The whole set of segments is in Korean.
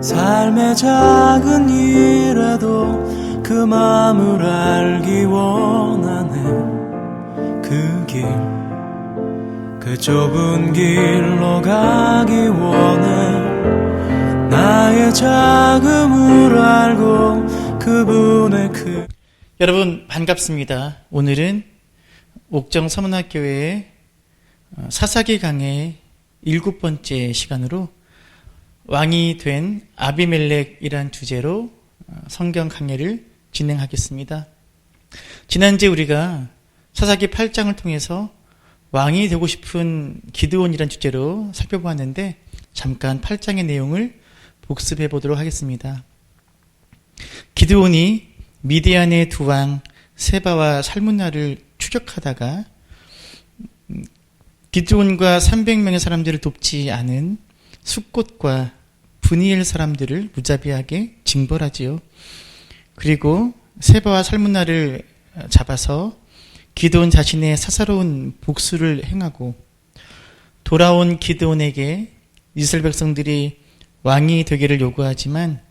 삶의 작은 일에도 그 마음을 알기 원하네. 그 길, 그 좁은 길로 가기 원해. 나의 자금을 알고 그분의 그. 여러분 반갑습니다. 오늘은 옥정 서문학교의 사사기 강의 7번째 시간으로 왕이 된 아비멜렉이란 주제로 성경 강해를 진행하겠습니다. 지난주에 우리가 사사기 8장을 통해서 왕이 되고 싶은 기드온이란 주제로 살펴보았는데 잠깐 8장의 내용을 복습해 보도록 하겠습니다. 기드온이 미디안의 두 왕 세바와 살문나를 추격하다가 기드온과 300명의 사람들을 돕지 않은 숫곳과 브니엘 사람들을 무자비하게 징벌하지요. 그리고 세바와 살문나를 잡아서 기드온 자신의 사사로운 복수를 행하고 돌아온 기드온에게 이스라엘 백성들이 왕이 되기를 요구하지만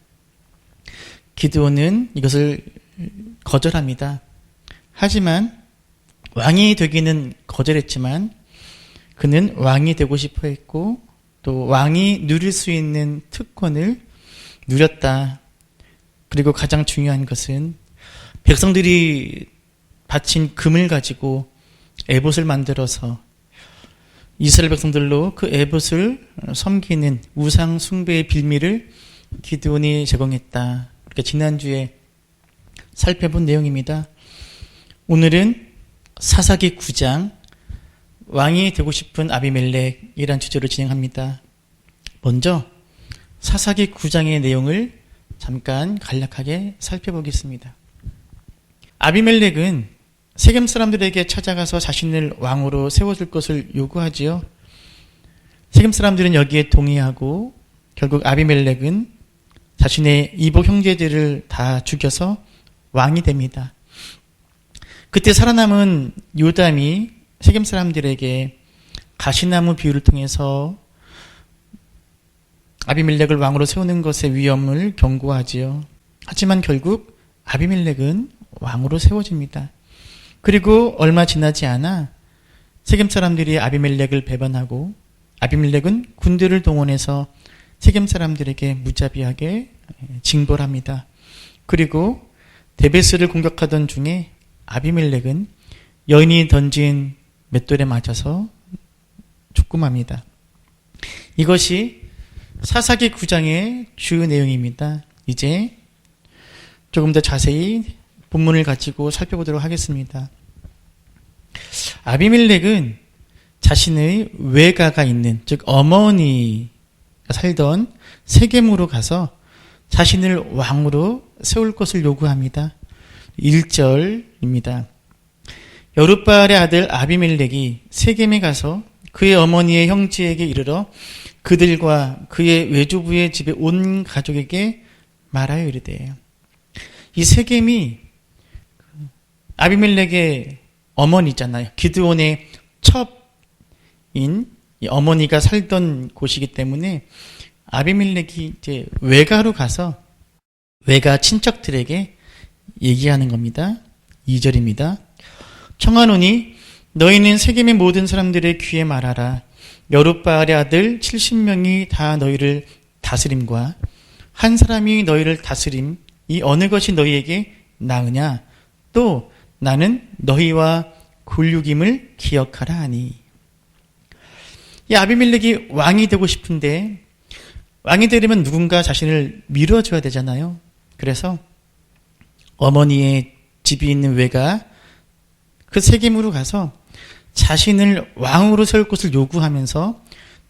기드온은 이것을 거절합니다. 하지만 왕이 되기는 거절했지만 그는 왕이 되고 싶어 했고 또 왕이 누릴 수 있는 특권을 누렸다. 그리고 가장 중요한 것은 백성들이 바친 금을 가지고 에봇을 만들어서 이스라엘 백성들로 그 에봇을 섬기는 우상 숭배의 빌미를 기드온이 제공했다. 그러니까 지난주에 살펴본 내용입니다. 오늘은 사사기 9장 왕이 되고 싶은 아비멜렉이란 주제로 진행합니다. 먼저 사사기 9장의 내용을 잠깐 간략하게 살펴보겠습니다. 아비멜렉은 세겜 사람들에게 찾아가서 자신을 왕으로 세워줄 것을 요구하지요. 세겜 사람들은 여기에 동의하고 결국 아비멜렉은 자신의 이복 형제들을 다 죽여서 왕이 됩니다. 그때 살아남은 요담이 세겜 사람들에게 가시나무 비유를 통해서 아비멜렉을 왕으로 세우는 것의 위험을 경고하지요. 하지만 결국 아비멜렉은 왕으로 세워집니다. 그리고 얼마 지나지 않아 세겜 사람들이 아비멜렉을 배반하고 아비멜렉은 군대를 동원해서 세겜 사람들에게 무자비하게 징벌합니다. 그리고 데베스를 공격하던 중에 아비멜렉은 여인이 던진 맷돌에 맞아서 죽음합니다. 이것이 사사기 9장의 주요 내용입니다. 이제 조금 더 자세히 본문을 가지고 살펴보도록 하겠습니다. 아비멜렉은 자신의 외가가 있는, 즉 어머니가 살던 세겜으로 가서 자신을 왕으로 세울 것을 요구합니다. 1절입니다. 여룻바알의 아들 아비멜렉이 세겜에 가서 그의 어머니의 형제에게 이르러 그들과 그의 외조부의 집에 온 가족에게 말하여 이르되. 이 세겜이 아비멜렉의 어머니잖아요. 기드온의 첩인 이 어머니가 살던 곳이기 때문에 아비멜렉이 이제 외가로 가서 외가 친척들에게 얘기하는 겁니다. 2절입니다. 청하노니 너희는 세겜의 모든 사람들의 귀에 말하라. 여룻바알의 아들 70명이 다 너희를 다스림과 한 사람이 너희를 다스림 이 어느 것이 너희에게 나으냐. 또 나는 너희와 굴육임을 기억하라 하니. 이 아비멜렉이 왕이 되고 싶은데 왕이 되려면 누군가 자신을 밀어줘야 되잖아요. 그래서 어머니의 집이 있는 외가 그 세겜으로 가서 자신을 왕으로 세울 것을 요구하면서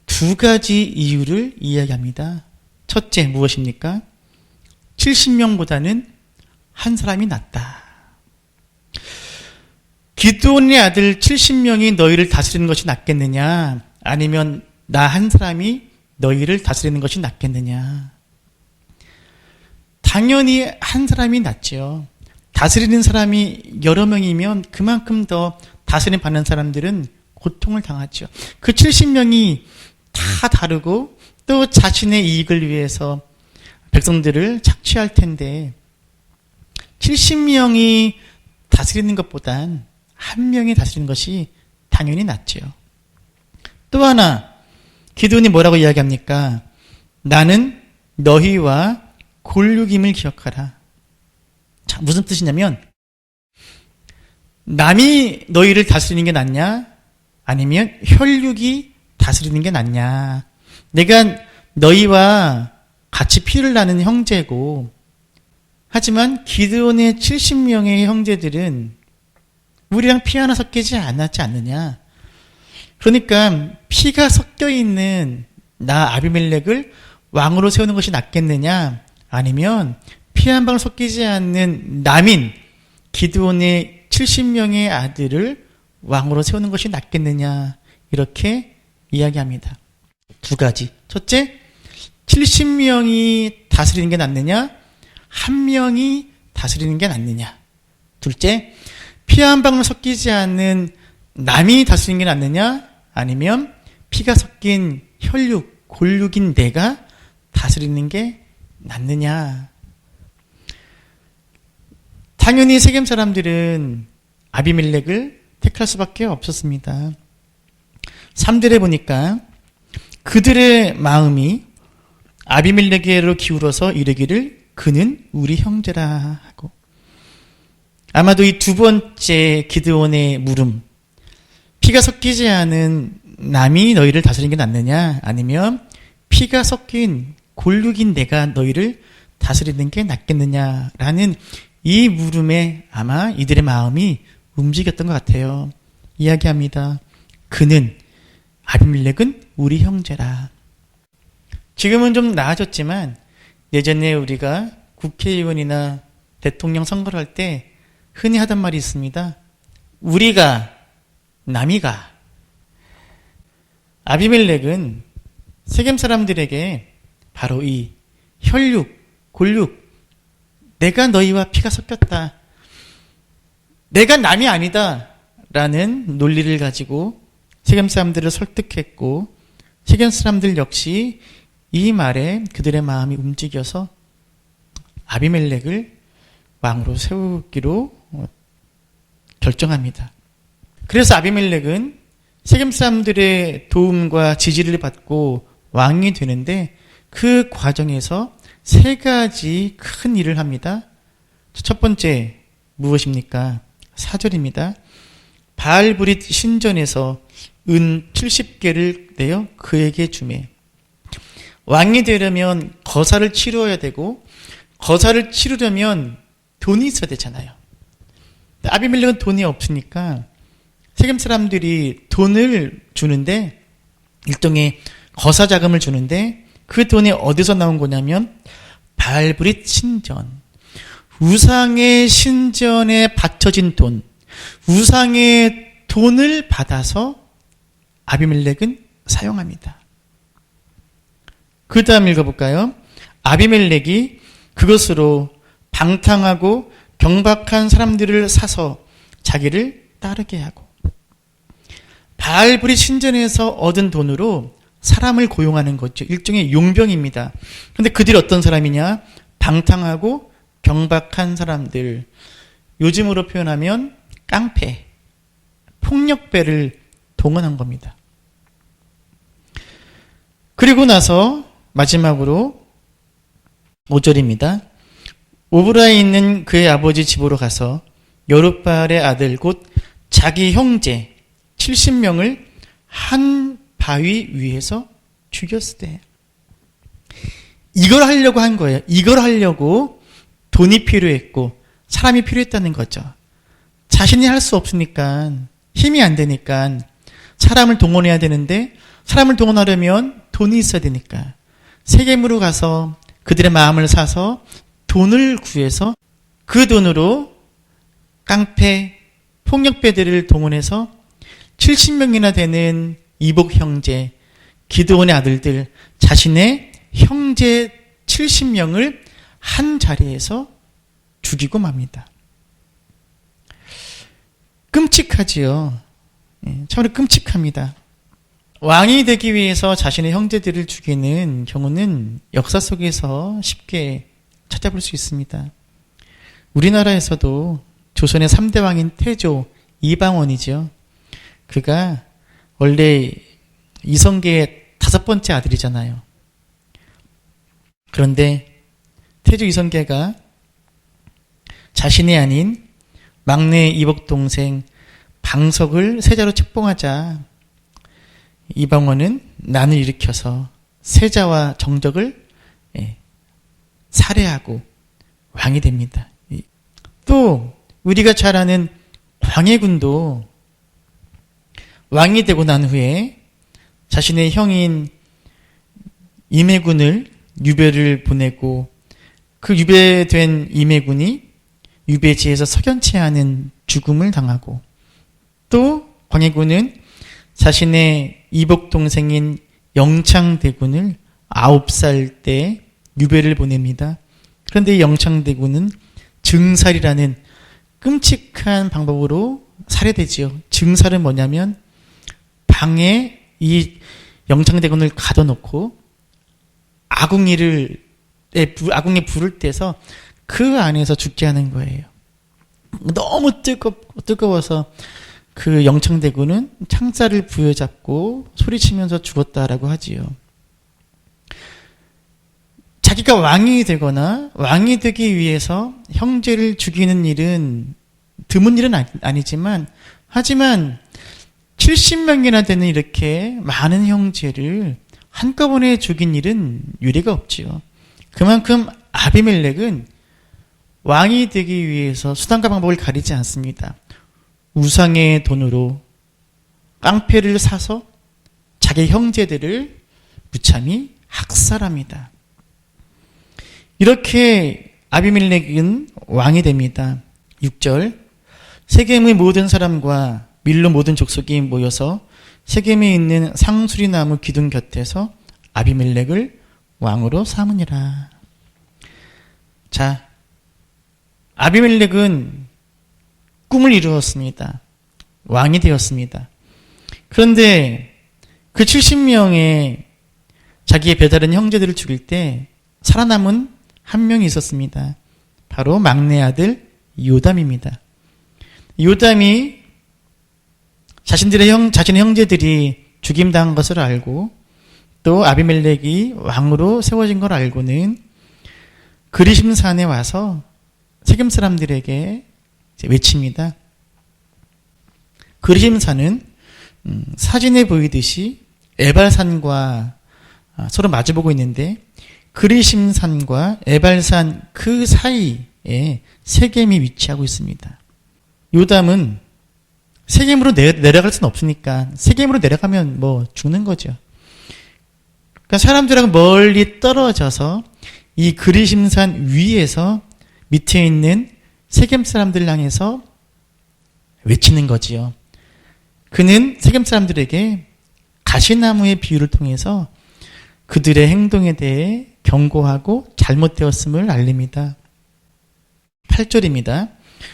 두 가지 이유를 이야기합니다. 첫째 무엇입니까? 70명보다는 한 사람이 낫다. 기드온의 아들 70명이 너희를 다스리는 것이 낫겠느냐? 아니면 나 한 사람이 너희를 다스리는 것이 낫겠느냐? 당연히 한 사람이 낫죠. 다스리는 사람이 여러 명이면 그만큼 더 다스림 받는 사람들은 고통을 당하죠. 그 70명이 다 다르고 또 자신의 이익을 위해서 백성들을 착취할 텐데 70명이 다스리는 것보단 한 명이 다스리는 것이 당연히 낫죠. 또 하나 기드온이 뭐라고 이야기합니까? 나는 너희와 골육임을 기억하라. 자, 무슨 뜻이냐면 남이 너희를 다스리는 게 낫냐? 아니면 혈육이 다스리는 게 낫냐? 내가 너희와 같이 피를 나는 형제고, 하지만 기드온의 70명의 형제들은 우리랑 피 하나 섞이지 않았지 않느냐? 그러니까 피가 섞여 있는 나 아비멜렉을 왕으로 세우는 것이 낫겠느냐? 아니면 피 한 방울 섞이지 않는 남인 기드온의 70명의 아들을 왕으로 세우는 것이 낫겠느냐? 이렇게 이야기합니다. 두 가지. 첫째, 70명이 다스리는 게 낫느냐? 한 명이 다스리는 게 낫느냐? 둘째, 피 한 방울 섞이지 않는 남이 다스리는 게 낫느냐? 아니면 피가 섞인 혈육, 골육인 내가 다스리는 게 낫느냐? 당연히 세겜 사람들은 아비멜렉을 택할 수밖에 없었습니다. 3절에 보니까 그들의 마음이 아비멜렉에게로 기울어서 이르기를 그는 우리 형제라 하고, 아마도 이 두 번째 기드온의 물음, 피가 섞이지 않은 남이 너희를 다스리는 게 낫느냐, 아니면 피가 섞인 골육인 내가 너희를 다스리는 게 낫겠느냐라는 이 물음에 아마 이들의 마음이 움직였던 것 같아요. 이야기합니다. 그는, 아비멜렉은 우리 형제라. 지금은 좀 나아졌지만 예전에 우리가 국회의원이나 대통령 선거를 할 때 흔히 하던 말이 있습니다. 우리가, 남이가. 아비멜렉은 세겜 사람들에게 바로 이 혈육, 골육, 내가 너희와 피가 섞였다, 내가 남이 아니다 라는 논리를 가지고 세겜 사람들을 설득했고, 세겜 사람들 역시 이 말에 그들의 마음이 움직여서 아비멜렉을 왕으로 세우기로 결정합니다. 그래서 아비멜렉은 세겜 사람들의 도움과 지지를 받고 왕이 되는데, 그 과정에서 세 가지 큰 일을 합니다. 첫 번째 무엇입니까? 4절입니다. 바알브릿 신전에서 은 70개를 내어 그에게 주매. 왕이 되려면 거사를 치루어야 되고, 거사를 치르려면 돈이 있어야 되잖아요. 아비멜렉은 돈이 없으니까 세겜 사람들이 돈을 주는데, 일종의 거사 자금을 주는데, 그 돈이 어디서 나온 거냐면 바알브릿 신전, 우상의 신전에 바쳐진 돈, 우상의 돈을 받아서 아비멜렉은 사용합니다. 그 다음 읽어볼까요? 아비멜렉이 그것으로 방탕하고 경박한 사람들을 사서 자기를 따르게 하고, 바알브릿 신전에서 얻은 돈으로 사람을 고용하는 거죠. 일종의 용병입니다. 그런데 그들이 어떤 사람이냐? 방탕하고 경박한 사람들, 요즘으로 표현하면 깡패, 폭력배를 동원한 겁니다. 그리고 나서 마지막으로 5절입니다. 오브라에 있는 그의 아버지 집으로 가서 여룻바알의 아들 곧 자기 형제 70명을 한 바위 위에서 죽였으되. 이걸 하려고 한 거예요. 이걸 하려고 돈이 필요했고 사람이 필요했다는 거죠. 자신이 할 수 없으니까, 힘이 안 되니까 사람을 동원해야 되는데, 사람을 동원하려면 돈이 있어야 되니까 세겜으로 가서 그들의 마음을 사서 돈을 구해서 그 돈으로 깡패, 폭력배들을 동원해서 70명이나 되는 이복 형제, 기드온의 아들들, 자신의 형제 70명을 한 자리에서 죽이고 맙니다. 끔찍하지요. 참으로 끔찍합니다. 왕이 되기 위해서 자신의 형제들을 죽이는 경우는 역사 속에서 쉽게 찾아볼 수 있습니다. 우리나라에서도 조선의 3대 왕인 태조 이방원이죠. 그가 원래 이성계의 5번째 아들이잖아요. 그런데 태조 이성계가 자신이 아닌 막내 이복 동생 방석을 세자로 책봉하자 이방원은 난을 일으켜서 세자와 정적을 살해하고 왕이 됩니다. 또 우리가 잘 아는 광해군도 왕이 되고 난 후에 자신의 형인 임해군을 유배를 보내고 그 유배된 임해군이 유배지에서 석연치 않은 죽음을 당하고 또 광해군은 자신의 이복 동생인 영창대군을 9살 때 유배를 보냅니다. 그런데 이 영창대군은 증살이라는 끔찍한 방법으로 살해되지요. 증살은 뭐냐면 방에 이 영창대군을 가둬놓고 아궁이에 불을 떼서 그 안에서 죽게 하는 거예요. 너무 뜨거워서 그 영창대군은 창살을 부여잡고 소리치면서 죽었다라고 하지요. 자기가 왕이 되거나 왕이 되기 위해서 형제를 죽이는 일은 드문 일은 아니지만 하지만 70명이나 되는 이렇게 많은 형제를 한꺼번에 죽인 일은 유례가 없지요. 그만큼 아비멜렉은 왕이 되기 위해서 수단과 방법을 가리지 않습니다. 우상의 돈으로 깡패를 사서 자기 형제들을 무참히 학살합니다. 이렇게 아비멜렉은 왕이 됩니다. 6절 세겜의 모든 사람과 밀로 모든 족속이 모여서 세겜에 있는 상수리 나무 기둥 곁에서 아비멜렉을 왕으로 삼으니라. 자, 아비멜렉은 꿈을 이루었습니다. 왕이 되었습니다. 그런데 그 70명의 자기의 배다른 형제들을 죽일 때 살아남은 한 명이 있었습니다. 바로 막내 아들 요담입니다. 요담이 자신의 형제들이 죽임당한 것을 알고 또 아비멜렉이 왕으로 세워진 걸 알고는 그리심산에 와서 세겜 사람들에게 외칩니다. 그리심산은 사진에 보이듯이 에발산과 서로 마주보고 있는데 그리심산과 에발산 그 사이에 세겜이 위치하고 있습니다. 요담은 세겜으로 내려갈 수는 없으니까 세겜으로 내려가면 뭐 죽는 거죠. 그러니까 사람들하고 멀리 떨어져서 이 그리심산 위에서 밑에 있는 세겜 사람들을 향해서 외치는 거지요. 그는 세겜 사람들에게 가시나무의 비유를 통해서 그들의 행동에 대해 경고하고 잘못되었음을 알립니다. 8절입니다.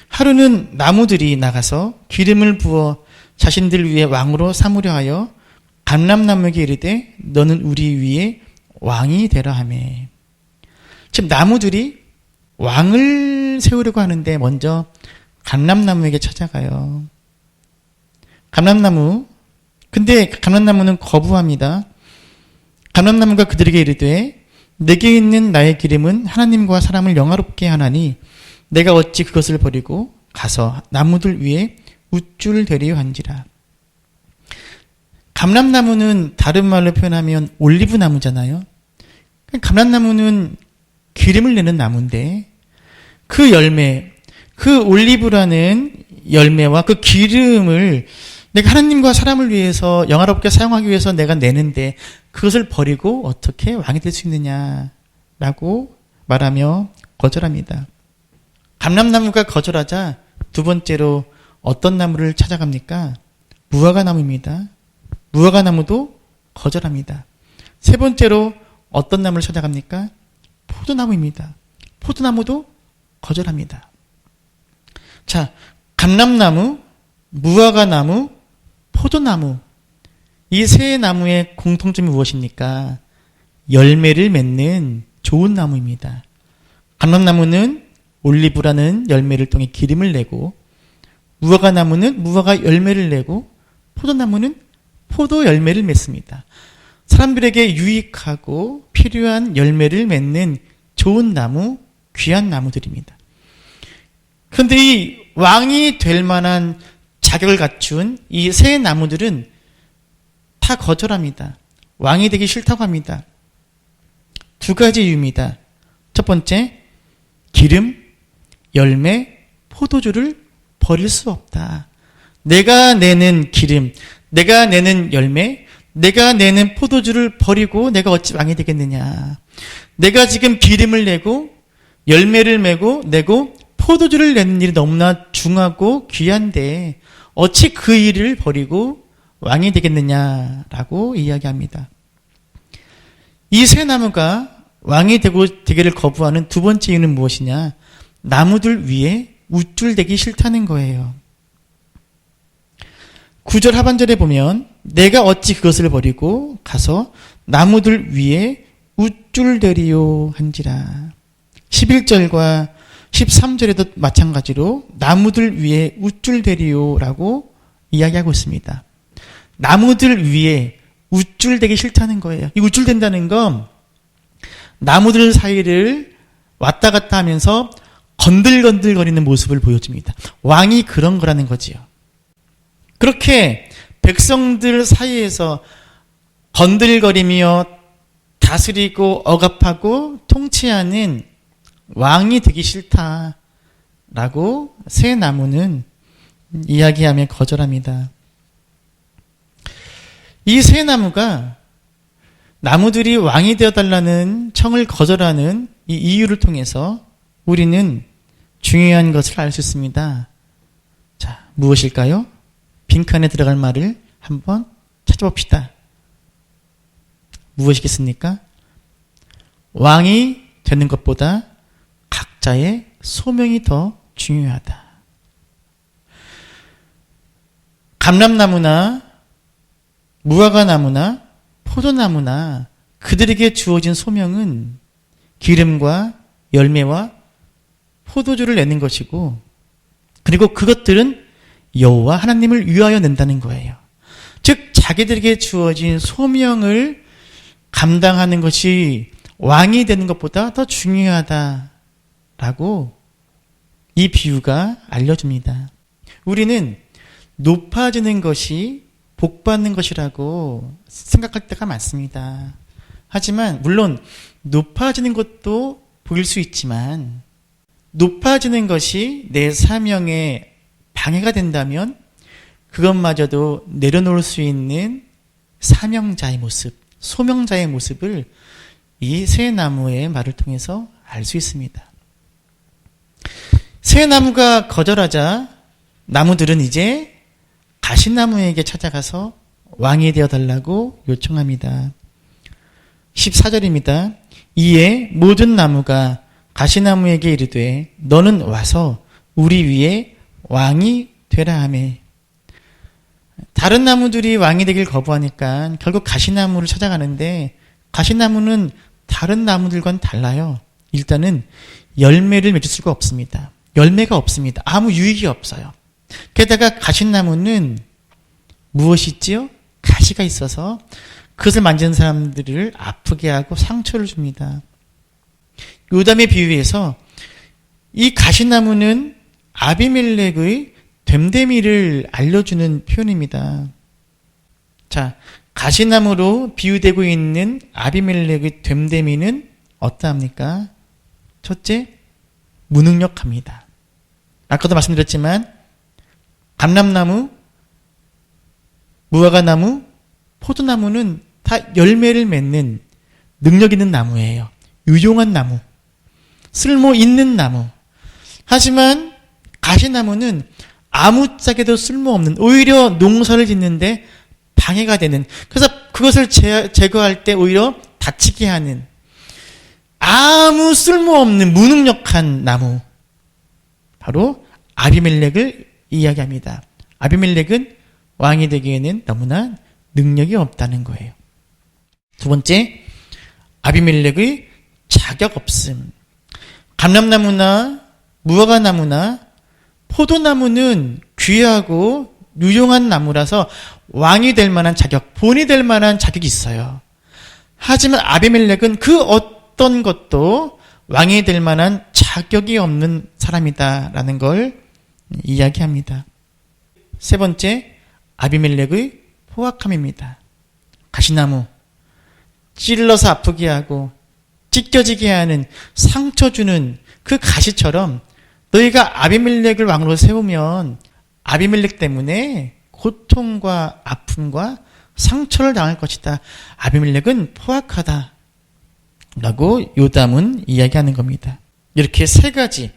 하루는 나무들이 나가서 기름을 부어 자신들 위에 왕으로 삼으려 하여 감람나무에게 이르되 너는 우리 위에 왕이 되라 하며. 지금 나무들이 왕을 세우려고 하는데 먼저 감람나무에게 찾아가요. 감람나무. 근데 감람나무는 거부합니다. 감람나무가 그들에게 이르되 내게 있는 나의 기름은 하나님과 사람을 영화롭게 하나니 내가 어찌 그것을 버리고 가서 나무들 위에 우쭐 되리요 한지라. 감람나무는 다른 말로 표현하면 올리브 나무잖아요. 감람나무는 기름을 내는 나무인데 그 열매, 그 올리브라는 열매와 그 기름을 내가 하나님과 사람을 위해서 영화롭게 사용하기 위해서 내가 내는데 그것을 버리고 어떻게 왕이 될 수 있느냐라고 말하며 거절합니다. 감람나무가 거절하자 두 번째로 어떤 나무를 찾아갑니까? 무화과나무입니다. 무화과나무도 거절합니다. 세 번째로 어떤 나무를 찾아갑니까? 포도나무입니다. 포도나무도 거절합니다. 자, 감람나무, 무화과나무, 포도나무 이 세 나무의 공통점이 무엇입니까? 열매를 맺는 좋은 나무입니다. 감람나무는 올리브라는 열매를 통해 기름을 내고, 무화과나무는 무화과 열매를 내고, 포도나무는 포도 열매를 맺습니다. 사람들에게 유익하고 필요한 열매를 맺는 좋은 나무, 귀한 나무들입니다. 그런데 이 왕이 될 만한 자격을 갖춘 이 세 나무들은 다 거절합니다. 왕이 되기 싫다고 합니다. 두 가지 이유입니다. 첫 번째, 기름, 열매, 포도주를 버릴 수 없다. 내가 내는 기름, 내가 내는 열매, 내가 내는 포도주를 버리고 내가 어찌 왕이 되겠느냐. 내가 지금 기름을 내고 열매를 내고 포도주를 내는 일이 너무나 중하고 귀한데 어찌 그 일을 버리고 왕이 되겠느냐라고 이야기합니다. 이 세 나무가 왕이 되기를 거부하는 두 번째 이유는 무엇이냐? 나무들 위에 우쭐대기 싫다는 거예요. 9절 하반절에 보면 내가 어찌 그것을 버리고 가서 나무들 위에 우쭐대리요 한지라. 11절과 13절에도 마찬가지로 나무들 위에 우쭐대리요라고 이야기하고 있습니다. 나무들 위에 우쭐대기 싫다는 거예요. 이 우쭐댄다는 건 나무들 사이를 왔다 갔다 하면서 건들건들거리는 모습을 보여줍니다. 왕이 그런 거라는 거지요. 그렇게 백성들 사이에서 건들거리며 다스리고 억압하고 통치하는 왕이 되기 싫다라고 새 나무는 이야기하며 거절합니다. 이 새 나무가 나무들이 왕이 되어달라는 청을 거절하는 이 이유를 통해서 우리는 중요한 것을 알 수 있습니다. 자, 무엇일까요? 빈칸에 들어갈 말을 한번 찾아봅시다. 무엇이겠습니까? 왕이 되는 것보다 각자의 소명이 더 중요하다. 감람나무나 무화과나무나 포도나무나 그들에게 주어진 소명은 기름과 열매와 포도주를 내는 것이고, 그리고 그것들은 여호와 하나님을 위하여 낸다는 거예요. 즉 자기들에게 주어진 소명을 감당하는 것이 왕이 되는 것보다 더 중요하다라고 이 비유가 알려줍니다. 우리는 높아지는 것이 복받는 것이라고 생각할 때가 많습니다. 하지만 물론 높아지는 것도 보일 수 있지만 높아지는 것이 내 사명에 방해가 된다면 그것마저도 내려놓을 수 있는 사명자의 모습, 소명자의 모습을 이 새 나무의 말을 통해서 알 수 있습니다. 새 나무가 거절하자 나무들은 이제 가시나무에게 찾아가서 왕이 되어달라고 요청합니다. 14절입니다. 이에 모든 나무가 가시나무에게 이르되 너는 와서 우리 위에 왕이 되라 하매. 다른 나무들이 왕이 되길 거부하니까 결국 가시나무를 찾아가는데 가시나무는 다른 나무들과는 달라요. 일단은 열매를 맺을 수가 없습니다. 열매가 없습니다. 아무 유익이 없어요. 게다가 가시나무는 무엇이 있지요? 가시가 있어서 그것을 만지는 사람들을 아프게 하고 상처를 줍니다. 요담의 비유에서 이 가시나무는 아비멜렉의 됨됨이를 알려주는 표현입니다. 자, 가시나무로 비유되고 있는 아비멜렉의 됨됨이는 어떠합니까? 첫째, 무능력합니다. 아까도 말씀드렸지만 감람나무, 무화과나무, 포도나무는 다 열매를 맺는 능력 있는 나무예요. 유용한 나무, 쓸모 있는 나무. 하지만 가시나무는 아무짝에도 쓸모없는, 오히려 농사를 짓는데 방해가 되는, 그래서 그것을 제거할 때 오히려 다치게 하는 아무 쓸모없는 무능력한 나무, 바로 아비멜렉을 이야기합니다. 아비멜렉은 왕이 되기에는 너무나 능력이 없다는 거예요. 두 번째, 아비멜렉의 자격 없음. 감람나무나 무화과나무나 포도나무는 귀하고 유용한 나무라서 왕이 될 만한 자격, 본이 될 만한 자격이 있어요. 하지만 아비멜렉은 그 어떤 것도 왕이 될 만한 자격이 없는 사람이다라는 걸 이야기합니다. 세 번째, 아비멜렉의 포악함입니다. 가시나무, 찔러서 아프게 하고 찢겨지게 하는, 상처 주는 그 가시처럼 너희가 아비멜렉을 왕으로 세우면 아비멜렉 때문에 고통과 아픔과 상처를 당할 것이다. 아비멜렉은 포악하다 라고 요담은 이야기하는 겁니다. 이렇게 세 가지,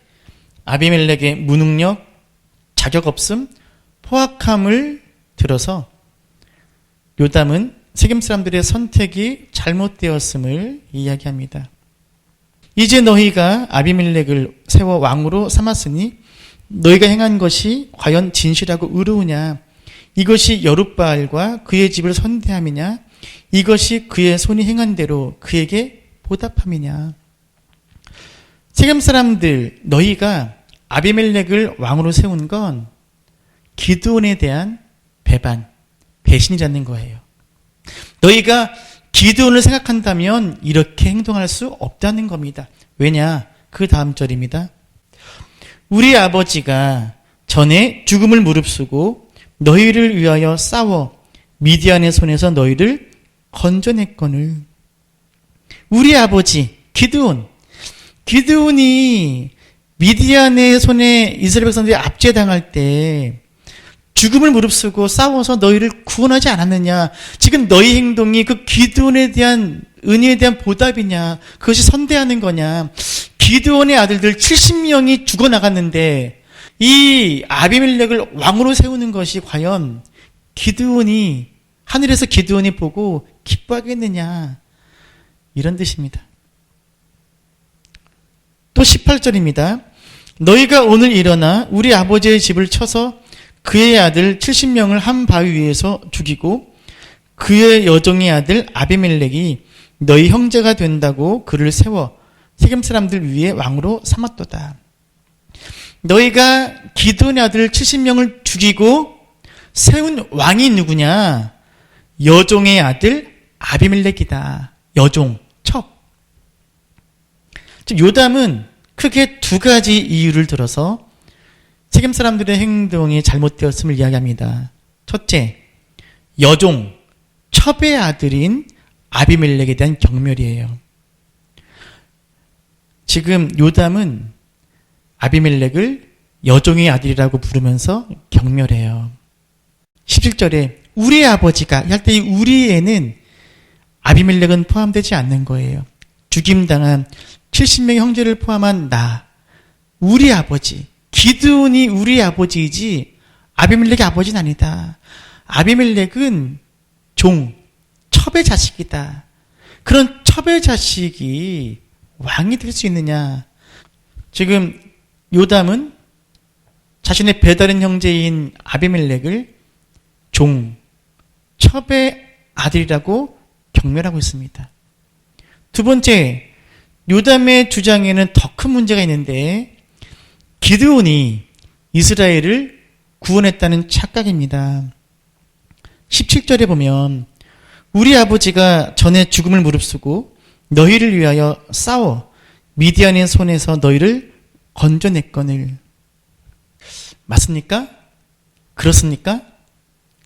아비멜렉의 무능력, 자격 없음, 포악함을 들어서 요담은 세겜 사람들의 선택이 잘못되었음을 이야기합니다. 이제 너희가 아비멜렉을 세워 왕으로 삼았으니 너희가 행한 것이 과연 진실하고 의로우냐? 이것이 여룻바알과 그의 집을 선대함이냐? 이것이 그의 손이 행한 대로 그에게 보답함이냐? 세겜 사람들, 너희가 아비멜렉을 왕으로 세운 건 기드온에 대한 배반, 배신이라는 거예요. 너희가 기드온을 생각한다면 이렇게 행동할 수 없다는 겁니다. 왜냐? 그 다음 절입니다. 우리 아버지가 전에 죽음을 무릅쓰고 너희를 위하여 싸워 미디안의 손에서 너희를 건져냈거늘. 우리 아버지 기드온이 미디안의 손에 이스라엘 백성들이 압제당할 때 죽음을 무릅쓰고 싸워서 너희를 구원하지 않았느냐? 지금 너희 행동이 그 기드온에 대한 은혜에 대한 보답이냐? 그것이 선대하는 거냐? 기드온의 아들들 70명이 죽어나갔는데 이 아비멜렉을 왕으로 세우는 것이 과연 하늘에서 기드온이 보고 기뻐하겠느냐? 이런 뜻입니다. 또 18절입니다. 너희가 오늘 일어나 우리 아버지의 집을 쳐서 그의 아들 70명을 한 바위 위에서 죽이고 그의 여종의 아들 아비멜렉이 너희 형제가 된다고 그를 세워 세겜 사람들 위에 왕으로 삼았도다. 너희가 기드온의 아들 70명을 죽이고 세운 왕이 누구냐? 여종의 아들 아비멜렉이다. 여종, 첩. 즉 요담은 크게 두 가지 이유를 들어서 세겜 사람들의 행동이 잘못되었음을 이야기합니다. 첫째, 여종, 첩의 아들인 아비멜렉에 대한 경멸이에요. 지금 요담은 아비멜렉을 여종의 아들이라고 부르면서 경멸해요. 17절에 우리 아버지가 할 때 이 우리에는 아비멜렉은 포함되지 않는 거예요. 죽임당한 70명의 형제를 포함한 나, 우리 아버지, 기드온이 우리 아버지이지 아비멜렉의 아버지는 아니다. 아비멜렉은 첩의 자식이다. 그런 첩의 자식이 왕이 될 수 있느냐? 지금 요담은 자신의 배다른 형제인 아비멜렉을 첩의 아들이라고 경멸하고 있습니다. 두 번째, 요담의 주장에는 더 큰 문제가 있는데 기드온이 이스라엘을 구원했다는 착각입니다. 17절에 보면 우리 아버지가 전에 죽음을 무릅쓰고 너희를 위하여 싸워 미디안의 손에서 너희를 건져냈거늘. 맞습니까? 그렇습니까?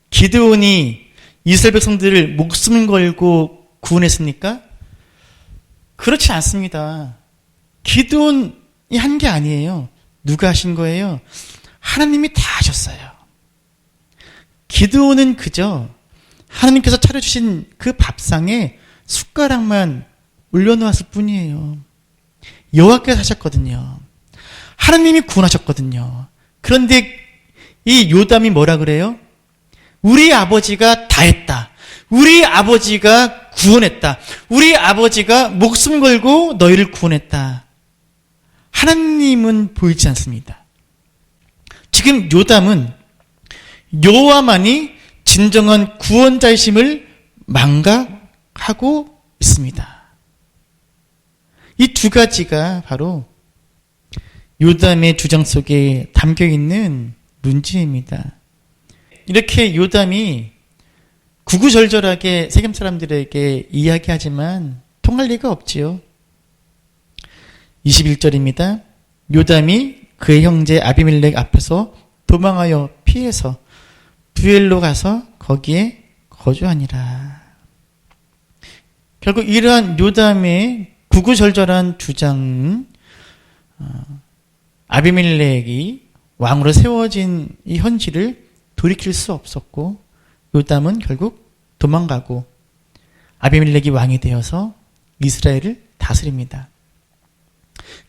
기드온이 이스라엘 백성들을 목숨을 걸고 구원했습니까? 그렇지 않습니다. 기드온이 한 게 아니에요. 누가 하신 거예요? 하나님이 다 하셨어요. 기드온은 그저 하나님께서 차려주신 그 밥상에 숟가락만 올려놓았을 뿐이에요. 여호와께서 하셨거든요. 하나님이 구원하셨거든요. 그런데 이 요담이 뭐라 그래요? 우리 아버지가 다 했다. 우리 아버지가 구원했다. 우리 아버지가 목숨 걸고 너희를 구원했다. 하나님은 보이지 않습니다. 지금 요담은 여호와만이 진정한 구원자이심을 망각하고 있습니다. 이 두 가지가 바로 요담의 주장 속에 담겨 있는 문제입니다. 이렇게 요담이 구구절절하게 세겜 사람들에게 이야기하지만 통할 리가 없지요. 21절입니다. 요담이 그의 형제 아비멜렉 앞에서 도망하여 피해서 부엘로 가서 거기에 거주하니라. 결국 이러한 요담의 구구절절한 주장은 아비멜렉이 왕으로 세워진 이 현실을 돌이킬 수 없었고 요담은 결국 도망가고 아비멜렉이 왕이 되어서 이스라엘을 다스립니다.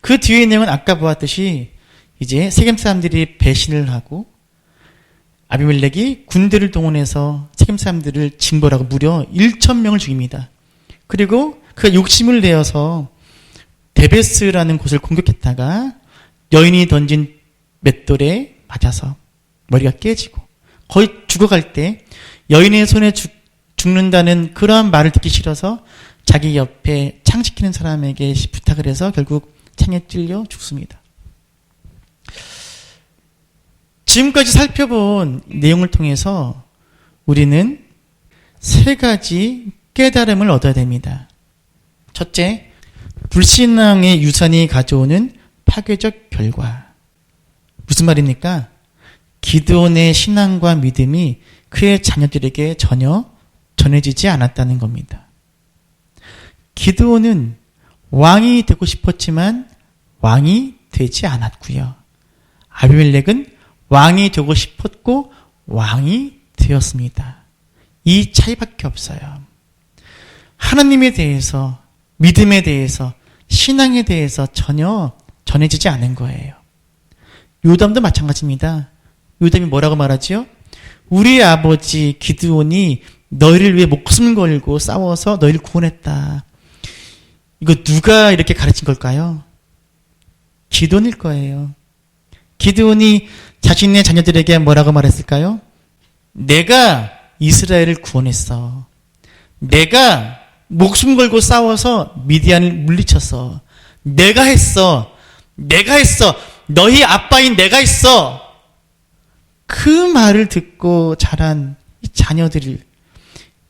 그 뒤의 내용은 아까 보았듯이 이제 세겜 사람들이 배신을 하고 아비멜렉이 군대를 동원해서 세겜 사람들을 징벌하고 무려 1,000명을 죽입니다. 그리고 그가 욕심을 내어서 데베스라는 곳을 공격했다가 여인이 던진 맷돌에 맞아서 머리가 깨지고 거의 죽어갈 때 여인의 손에 죽는다는 그러한 말을 듣기 싫어서 자기 옆에 창 지키는 사람에게 부탁을 해서 결국 창에 찔려 죽습니다. 지금까지 살펴본 내용을 통해서 우리는 세 가지 깨달음을 얻어야 됩니다. 첫째, 불신앙의 유산이 가져오는 파괴적 결과. 무슨 말입니까? 기드온의 신앙과 믿음이 그의 자녀들에게 전혀 전해지지 않았다는 겁니다. 기드온은 왕이 되고 싶었지만 왕이 되지 않았고요. 아비멜렉은 왕이 되고 싶었고 왕이 되었습니다. 이 차이밖에 없어요. 하나님에 대해서, 믿음에 대해서, 신앙에 대해서 전혀 전해지지 않은 거예요. 요담도 마찬가지입니다. 요담이 뭐라고 말하지요? 우리 아버지 기드온이 너희를 위해 목숨 걸고 싸워서 너희를 구원했다. 이거 누가 이렇게 가르친 걸까요? 기드온일 거예요. 기드온이 자신의 자녀들에게 뭐라고 말했을까요? 내가 이스라엘을 구원했어. 내가 목숨 걸고 싸워서 미디안을 물리쳤어. 내가 했어. 너희 아빠인 내가 했어. 그 말을 듣고 자란 이 자녀들을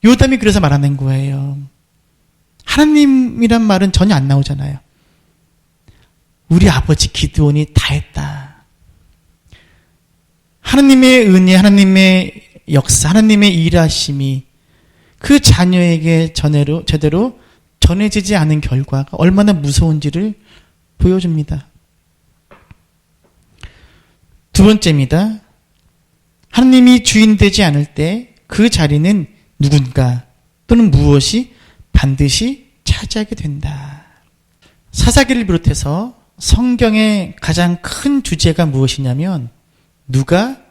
요담이 그래서 말하는 거예요. 하나님이란 말은 전혀 안 나오잖아요. 우리 아버지 기드온이 다 했다. 하나님의 은혜, 하나님의 역사, 하나님의 일하심이 그 자녀에게 제대로 전해지지 않은 결과가 얼마나 무서운지를 보여줍니다. 두 번째입니다. 하나님이 주인 되지 않을 때 그 자리는 누군가 또는 무엇이 반드시 차지하게 된다. 사사기를 비롯해서 성경의 가장 큰 주제가 무엇이냐면 누가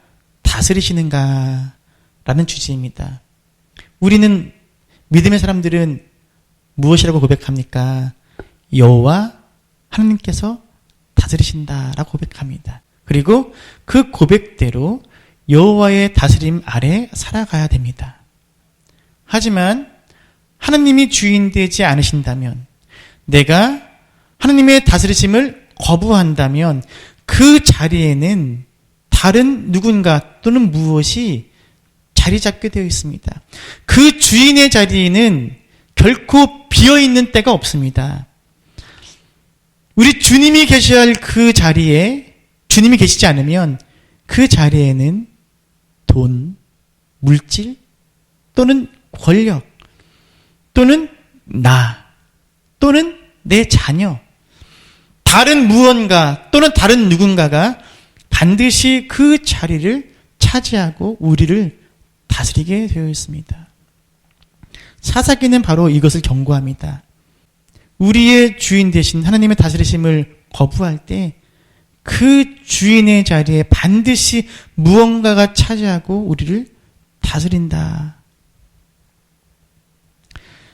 다스리시는가 라는 주제입니다. 우리는 믿음의 사람들은 무엇이라고 고백합니까? 여호와 하나님께서 다스리신다라고 고백합니다. 그리고 그 고백대로 여호와의 다스림 아래 살아가야 됩니다. 하지만 하나님이 주인 되지 않으신다면, 내가 하나님의 다스리심을 거부한다면 그 자리에는 다른 누군가 또는 무엇이 자리 잡게 되어 있습니다. 그 주인의 자리에는 결코 비어있는 때가 없습니다. 우리 주님이 계셔야 할 그 자리에 주님이 계시지 않으면 그 자리에는 돈, 물질 또는 권력 또는 나 또는 내 자녀, 다른 무언가 또는 다른 누군가가 반드시 그 자리를 차지하고 우리를 다스리게 되어 있습니다. 사사기는 바로 이것을 경고합니다. 우리의 주인 되신 하나님의 다스리심을 거부할 때 그 주인의 자리에 반드시 무언가가 차지하고 우리를 다스린다.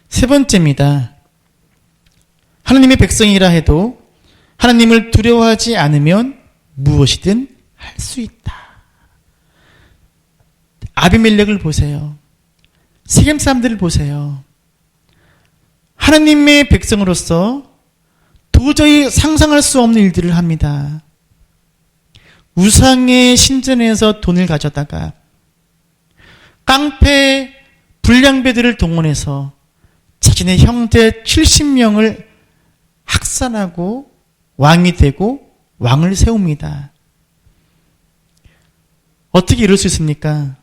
세 번째입니다. 하나님의 백성이라 해도 하나님을 두려워하지 않으면 무엇이든 할 수 있다. 아비멜렉을 보세요. 세겜 사람들을 보세요. 하나님의 백성으로서 도저히 상상할 수 없는 일들을 합니다. 우상의 신전에서 돈을 가져다가 깡패 불량배들을 동원해서 자신의 형제 70명을 학살하고 왕이 되고 왕을 세웁니다. 어떻게 이럴 수 있습니까?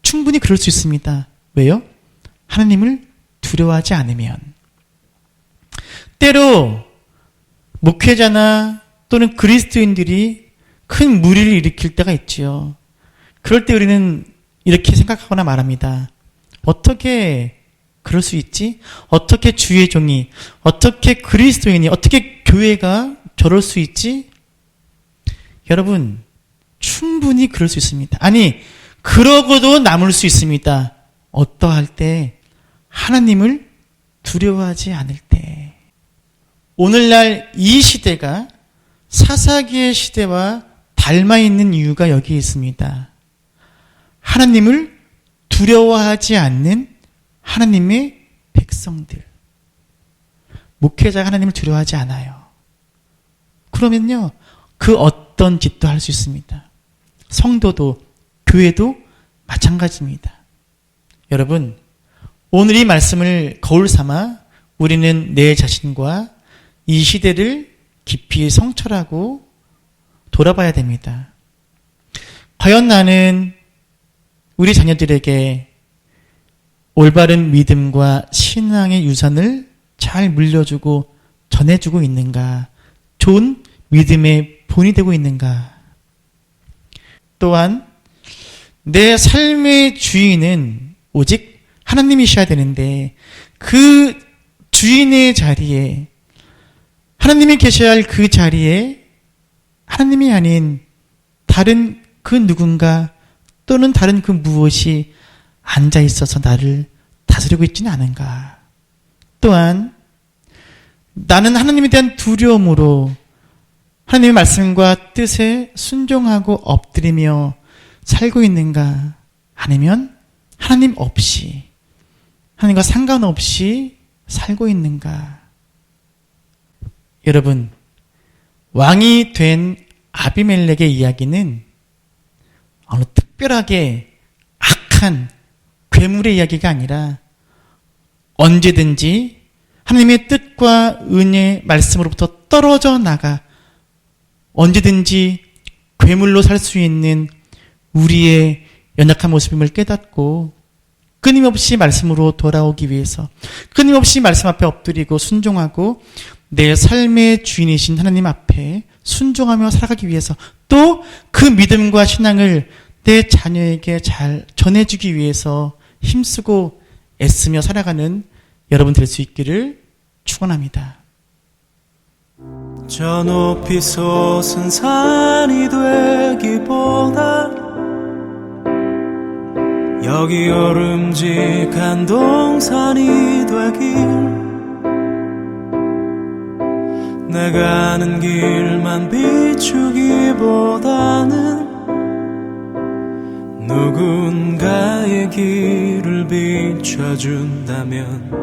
충분히 그럴 수 있습니다. 왜요? 하나님을 두려워하지 않으면. 때로 목회자나 또는 그리스도인들이 큰 무리를 일으킬 때가 있지요. 그럴 때 우리는 이렇게 생각하거나 말합니다. 어떻게 그럴 수 있지? 어떻게 주의 종이, 어떻게 그리스도인이, 어떻게 교회가 저럴 수 있지? 여러분, 충분히 그럴 수 있습니다. 아니, 그러고도 남을 수 있습니다. 어떠할 때? 하나님을 두려워하지 않을 때. 오늘날 이 시대가 사사기의 시대와 닮아 있는 이유가 여기에 있습니다. 하나님을 두려워하지 않는 하나님의 백성들. 목회자가 하나님을 두려워하지 않아요. 그러면요, 그 어떤 짓도 할 수 있습니다. 성도도, 교회도 마찬가지입니다. 여러분, 오늘 이 말씀을 거울 삼아 우리는 내 자신과 이 시대를 깊이 성찰하고 돌아봐야 됩니다. 과연 나는 우리 자녀들에게 올바른 믿음과 신앙의 유산을 잘 물려주고 전해주고 있는가? 좋은 믿음의 본이 되고 있는가? 또한 내 삶의 주인은 오직 하나님이셔야 되는데 그 주인의 자리에, 하나님이 계셔야 할 그 자리에 하나님이 아닌 다른 그 누군가 또는 다른 그 무엇이 앉아 있어서 나를 다스리고 있지는 않은가? 또한 나는 하나님에 대한 두려움으로 하나님의 말씀과 뜻에 순종하고 엎드리며 살고 있는가? 아니면 하나님 없이, 하나님과 상관없이 살고 있는가? 여러분, 왕이 된 아비멜렉의 이야기는 어느 특별하게 악한 괴물의 이야기가 아니라 언제든지 하나님의 뜻과 은혜의 말씀으로부터 떨어져 나가 언제든지 괴물로 살 수 있는 우리의 연약한 모습임을 깨닫고 끊임없이 말씀으로 돌아오기 위해서, 끊임없이 말씀 앞에 엎드리고 순종하고 내 삶의 주인이신 하나님 앞에 순종하며 살아가기 위해서, 또 그 믿음과 신앙을 내 자녀에게 잘 전해주기 위해서 힘쓰고 애쓰며 살아가는 여러분 될 수 있기를 축원합니다. 저 높이 솟은 산이 되기보다 여기 오름직한 동산이 되길, 내가 아는 길만 비추기보다는 누군가의 길을 비춰준다면